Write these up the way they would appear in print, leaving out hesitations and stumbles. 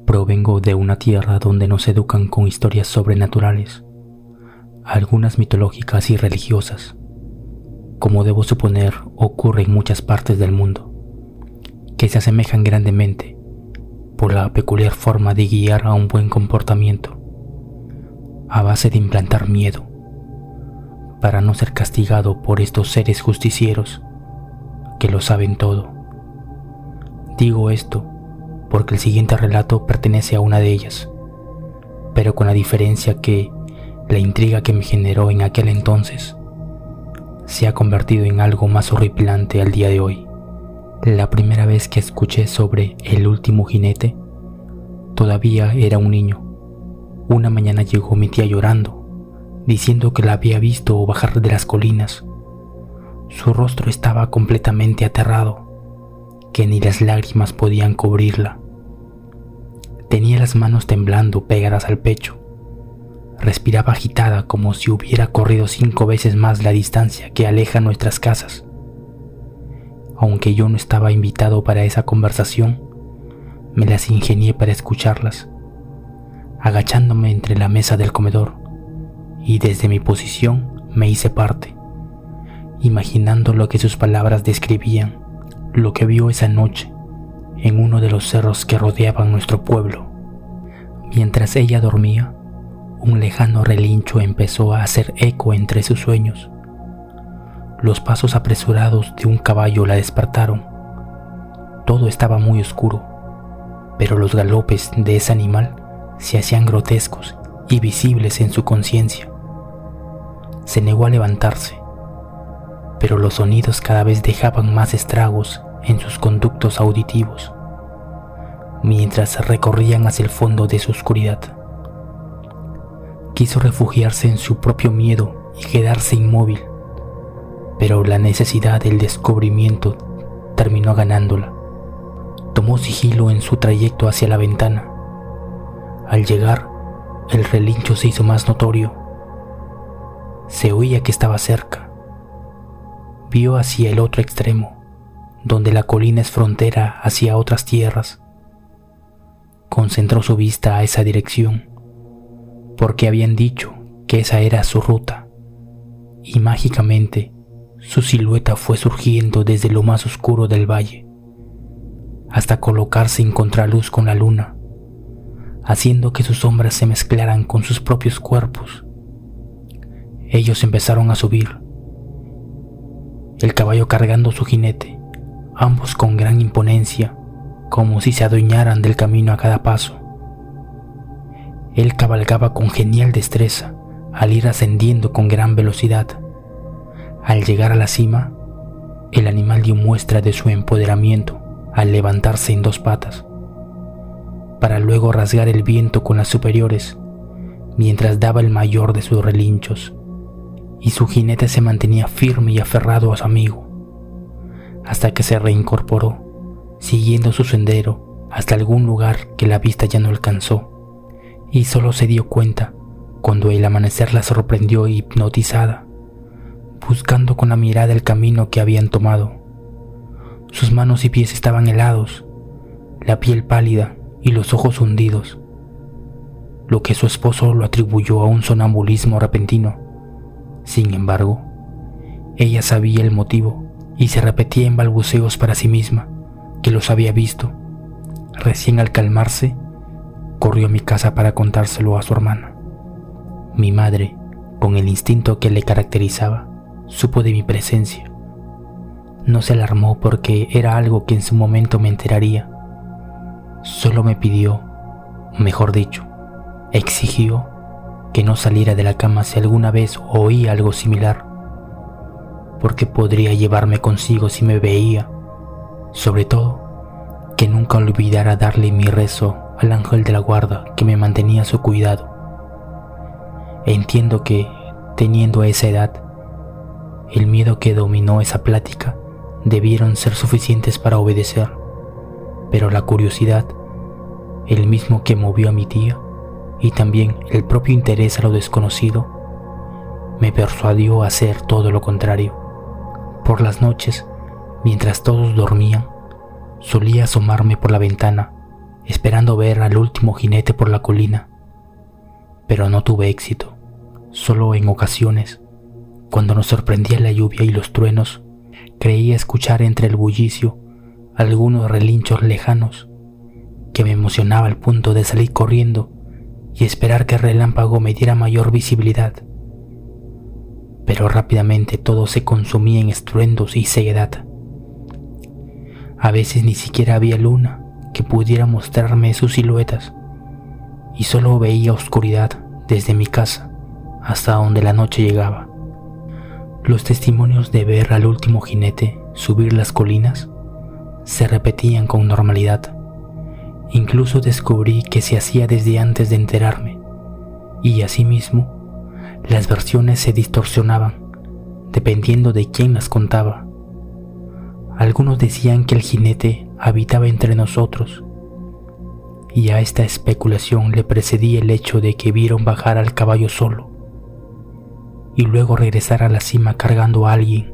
Provengo de una tierra donde nos educan con historias sobrenaturales, algunas mitológicas y religiosas. Como debo suponer, ocurre en muchas partes del mundo, que se asemejan grandemente por la peculiar forma de guiar a un buen comportamiento, a base de implantar miedo, para no ser castigado por estos seres justicieros que lo saben todo. Digo esto porque el siguiente relato pertenece a una de ellas, pero con la diferencia que la intriga que me generó en aquel entonces se ha convertido en algo más horripilante al día de hoy. La primera vez que escuché sobre El último jinete, todavía era un niño. Una mañana llegó mi tía llorando, diciendo que la había visto bajar de las colinas. Su rostro estaba completamente aterrado, que ni las lágrimas podían cubrirla. Tenía las manos temblando pegadas al pecho. Respiraba agitada como si hubiera corrido 5 veces más la distancia que aleja nuestras casas. Aunque yo no estaba invitado para esa conversación, me las ingenié para escucharlas, agachándome entre la mesa del comedor, y desde mi posición me hice parte, imaginando lo que sus palabras describían, lo que vio esa noche en uno de los cerros que rodeaban nuestro pueblo. Mientras ella dormía, un lejano relincho empezó a hacer eco entre sus sueños. Los pasos apresurados de un caballo la despertaron. Todo estaba muy oscuro, pero los galopes de ese animal se hacían grotescos y visibles en su conciencia. Se negó a levantarse, pero los sonidos cada vez dejaban más estragos en sus conductos auditivos, mientras recorrían hacia el fondo de su oscuridad. Quiso refugiarse en su propio miedo y quedarse inmóvil, pero la necesidad del descubrimiento terminó ganándola. Tomó sigilo en su trayecto hacia la ventana. Al llegar, el relincho se hizo más notorio. Se oía que estaba cerca. Vio hacia el otro extremo, donde la colina es frontera hacia otras tierras. Concentró su vista a esa dirección, porque habían dicho que esa era su ruta, y mágicamente su silueta fue surgiendo desde lo más oscuro del valle, hasta colocarse en contraluz con la luna, haciendo que sus sombras se mezclaran con sus propios cuerpos. Ellos empezaron a subir, el caballo cargando su jinete, ambos con gran imponencia, como si se adueñaran del camino a cada paso. Él cabalgaba con genial destreza, al ir ascendiendo con gran velocidad. Al llegar a la cima, el animal dio muestra de su empoderamiento al levantarse en 2 patas, para luego rasgar el viento con las superiores, mientras daba el mayor de sus relinchos, y su jinete se mantenía firme y aferrado a su amigo, hasta que se reincorporó, siguiendo su sendero hasta algún lugar que la vista ya no alcanzó, y solo se dio cuenta cuando el amanecer la sorprendió hipnotizada, buscando con la mirada el camino que habían tomado. Sus manos y pies estaban helados, la piel pálida y los ojos hundidos, lo que su esposo lo atribuyó a un sonambulismo repentino. Sin embargo, ella sabía el motivo y se repetía en balbuceos para sí misma que los había visto. Recién al calmarse, corrió a mi casa para contárselo a su hermana. Mi madre, con el instinto que le caracterizaba, supo de mi presencia. No se alarmó porque era algo que en su momento me enteraría. Solo me pidió, mejor dicho, exigió que no saliera de la cama si alguna vez oía algo similar, porque podría llevarme consigo si me veía. Sobre todo, que nunca olvidara darle mi rezo al ángel de la guarda que me mantenía a su cuidado. Entiendo que, teniendo esa edad, el miedo que dominó esa plática debieron ser suficientes para obedecer, pero la curiosidad, el mismo que movió a mi tía, y también el propio interés a lo desconocido, me persuadió a hacer todo lo contrario. Por las noches, mientras todos dormían, solía asomarme por la ventana, esperando ver al último jinete por la colina, pero no tuve éxito. Solo en ocasiones, cuando nos sorprendía la lluvia y los truenos, creía escuchar entre el bullicio algunos relinchos lejanos que me emocionaba al punto de salir corriendo y esperar que el relámpago me diera mayor visibilidad. Pero rápidamente todo se consumía en estruendos y ceguedad. A veces ni siquiera había luna que pudiera mostrarme sus siluetas, y solo veía oscuridad desde mi casa hasta donde la noche llegaba. Los testimonios de ver al último jinete subir las colinas se repetían con normalidad. Incluso descubrí que se hacía desde antes de enterarme, y asimismo las versiones se distorsionaban dependiendo de quién las contaba. Algunos decían que el jinete habitaba entre nosotros, y a esta especulación le precedía el hecho de que vieron bajar al caballo solo y luego regresar a la cima cargando a alguien.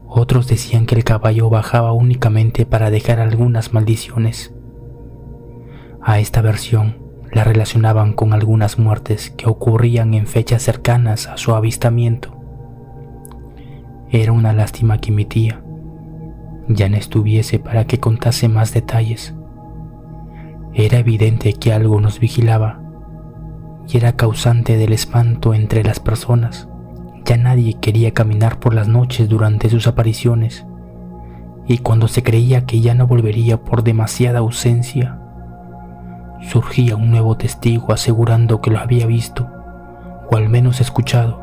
Otros decían que el caballo bajaba únicamente para dejar algunas maldiciones. A esta versión la relacionaban con algunas muertes que ocurrían en fechas cercanas a su avistamiento. Era una lástima que mi tía ya no estuviese para que contase más detalles. Era evidente que algo nos vigilaba y era causante del espanto entre las personas. Ya nadie quería caminar por las noches durante sus apariciones, y cuando se creía que ya no volvería por demasiada ausencia, surgía un nuevo testigo asegurando que lo había visto, o al menos escuchado,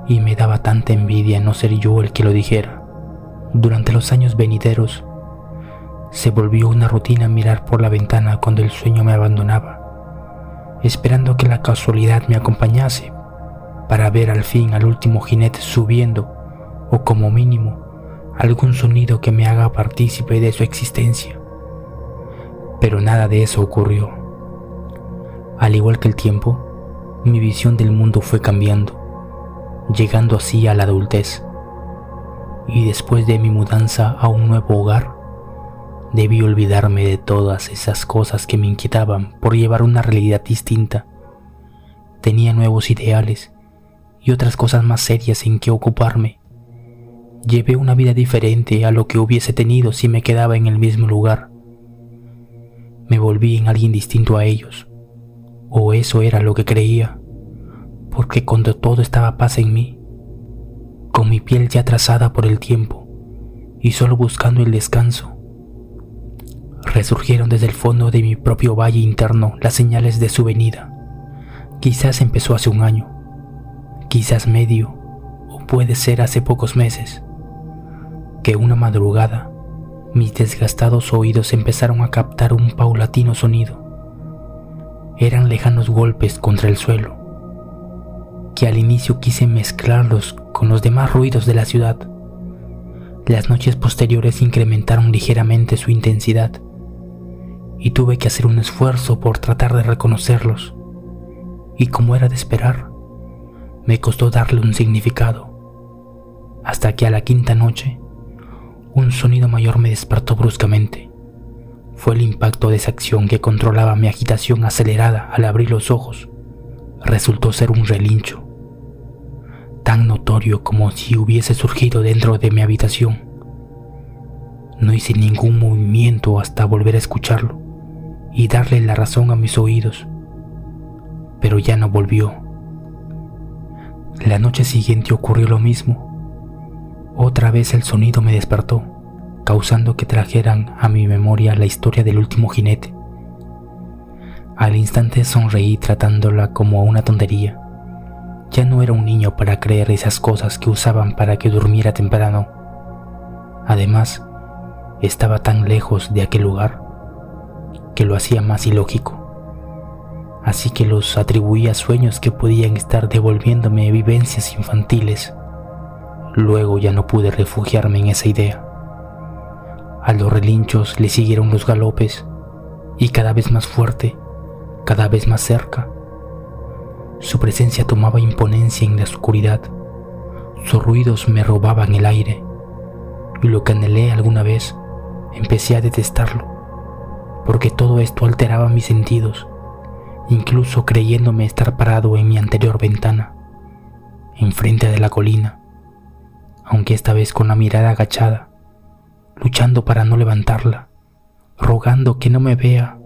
y me daba tanta envidia no ser yo el que lo dijera. Durante los años venideros, se volvió una rutina mirar por la ventana cuando el sueño me abandonaba, esperando que la casualidad me acompañase para ver al fin al último jinete subiendo, o como mínimo, algún sonido que me haga partícipe de su existencia. Pero nada de eso ocurrió. Al igual que el tiempo, mi visión del mundo fue cambiando, llegando así a la adultez. Y después de mi mudanza a un nuevo hogar, debí olvidarme de todas esas cosas que me inquietaban por llevar una realidad distinta. Tenía nuevos ideales y otras cosas más serias en que ocuparme. Llevé una vida diferente a lo que hubiese tenido si me quedaba en el mismo lugar. Me volví en alguien distinto a ellos, o eso era lo que creía, porque cuando todo estaba paz en mí, con mi piel ya trazada por el tiempo y solo buscando el descanso, resurgieron desde el fondo de mi propio valle interno las señales de su venida. Quizás empezó hace un año, quizás medio, o puede ser hace pocos meses, que una madrugada mis desgastados oídos empezaron a captar un paulatino sonido. Eran lejanos golpes contra el suelo, que al inicio quise mezclarlos con los demás ruidos de la ciudad. Las noches posteriores incrementaron ligeramente su intensidad, y tuve que hacer un esfuerzo por tratar de reconocerlos, y como era de esperar, me costó darle un significado, hasta que a la quinta noche, un sonido mayor me despertó bruscamente. Fue el impacto de esa acción que controlaba mi agitación acelerada al abrir los ojos. Resultó ser un relincho, tan notorio como si hubiese surgido dentro de mi habitación. No hice ningún movimiento hasta volver a escucharlo y darle la razón a mis oídos, pero ya no volvió. La noche siguiente ocurrió lo mismo. Otra vez el sonido me despertó, causando que trajeran a mi memoria la historia del último jinete. Al instante sonreí tratándola como una tontería. Ya no era un niño para creer esas cosas que usaban para que durmiera temprano. Además, estaba tan lejos de aquel lugar que lo hacía más ilógico. Así que los atribuí a sueños que podían estar devolviéndome vivencias infantiles. Luego ya no pude refugiarme en esa idea. A los relinchos le siguieron los galopes, y cada vez más fuerte, cada vez más cerca. Su presencia tomaba imponencia en la oscuridad. Sus ruidos me robaban el aire, y lo que anhelé alguna vez, empecé a detestarlo. porque todo esto alteraba mis sentidos, incluso creyéndome estar parado en mi anterior ventana, enfrente de la colina, aunque esta vez con la mirada agachada, luchando para no levantarla, rogando que no me vea.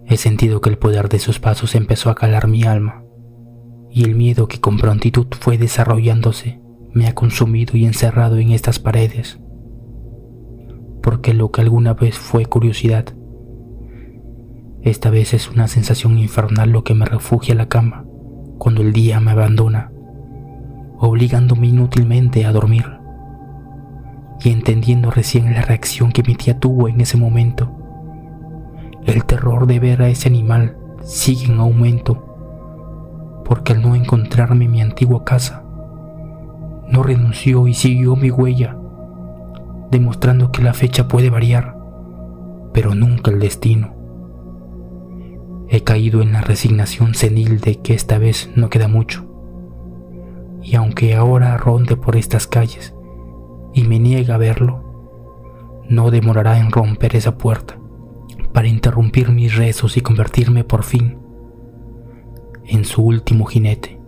He sentido que el poder de sus pasos empezó a calar mi alma, y el miedo que con prontitud fue desarrollándose me ha consumido y encerrado en estas paredes, porque lo que alguna vez fue curiosidad, esta vez es una sensación infernal lo que me refugia en la cama cuando el día me abandona, obligándome inútilmente a dormir, y entendiendo recién la reacción que mi tía tuvo en ese momento. El terror de ver a ese animal sigue en aumento, porque al no encontrarme en mi antigua casa, no renunció y siguió mi huella, demostrando que la fecha puede variar, pero nunca el destino. He caído en la resignación senil de que esta vez no queda mucho, y aunque ahora ronde por estas calles y me niegue a verlo, no demorará en romper esa puerta para interrumpir mis rezos y convertirme por fin en su último jinete.